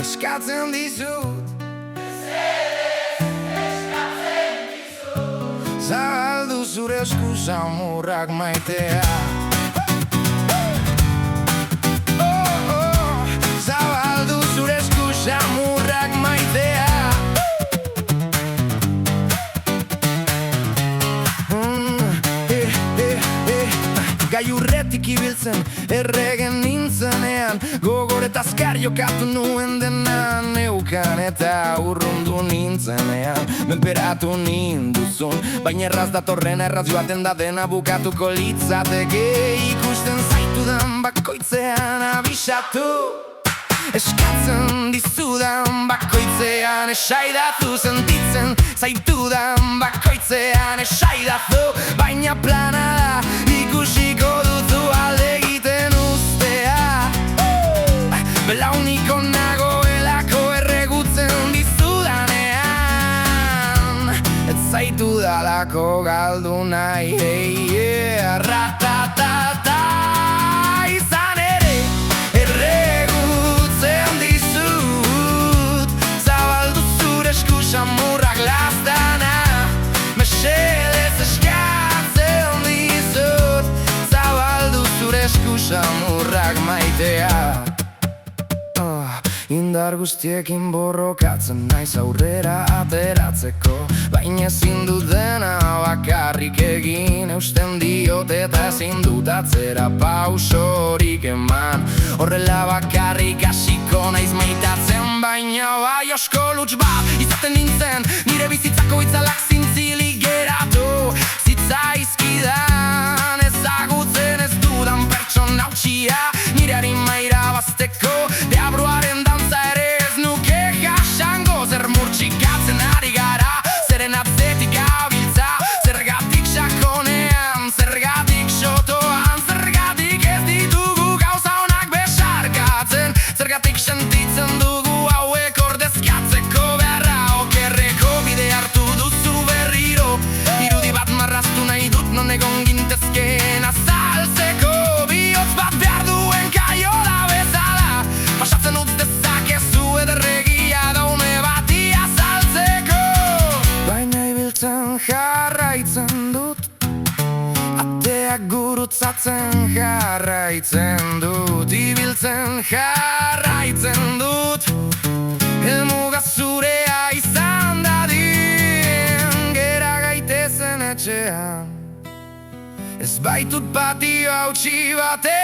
eskatzen dizut. Zabaldu zure esku samurrak maitea. Zabaldu zure esku samurrak maitea. Gailurretik ibiltzen, erregen nintzenean, gogor eta azkar jokatu nuen denan. Neukan eta urrundu nintzenean, menperatu ninduzun, baina erraz datorrena, erraz joaten da dena bukatuko litzateke. Ikusten zaitudan bakoitzean abisatu, eskatzen dizudan bakoitzean esaidatu. Sentitzen zaitudan bakoitzean esaidatu, baina plana da ikusiko duzu alde egiten ustea. Belauniko nagoelako erregutzen dizudanean, ez zaitu dalako galdu nahi. Ratatata izan ere erregutzen dizut. Zabaldu zure esku samurrak laztana, mesedez eskatzen dizut. Zabaldu zure esku samurrak maitea. Indar guztiekin borrokatzen naiz aurrera ateratzeko, baina ezin dut dena bakarrik egin. Eusten diote eta ezin dut atzera pausorik eman. Horrela bakarrik hasiko naiz maitatzen, baina bai oskoluts bat izaten nintzen. Nire bizitzako itzalak zintzilik geratu zitzaizkidan, ezagutzen ez dudan pertsona hautsia. Nire harima irabazteko deabruaren dantza ere ez nuke jasango. Zer murtsikatzen ari gara, zeren atzetik gabiltza. Zergatik sakonean, zergatik sotoan, zergatik ez ditugu gauza onak besarkatzen. Zergatik sentitzen dugu hauek ordezkatzeko beharra. Okerreko bide hartu duzu berriro, irudi bat marraztu nahi dut non egon gintezkeen azaltzeko. Bihotz bat behar duen kaiola bezala, pasatzen utz dezakezu ederregia daume bati azaltzeko. Baina ibiltzen jarraitzen dut, ateak gurutzatzen jarraitzen dut. Ibiltzen jarraitzen dut, helmuga zurea izan dadin. Gera gaitezen etxean, ez baitut patio hautsi batean.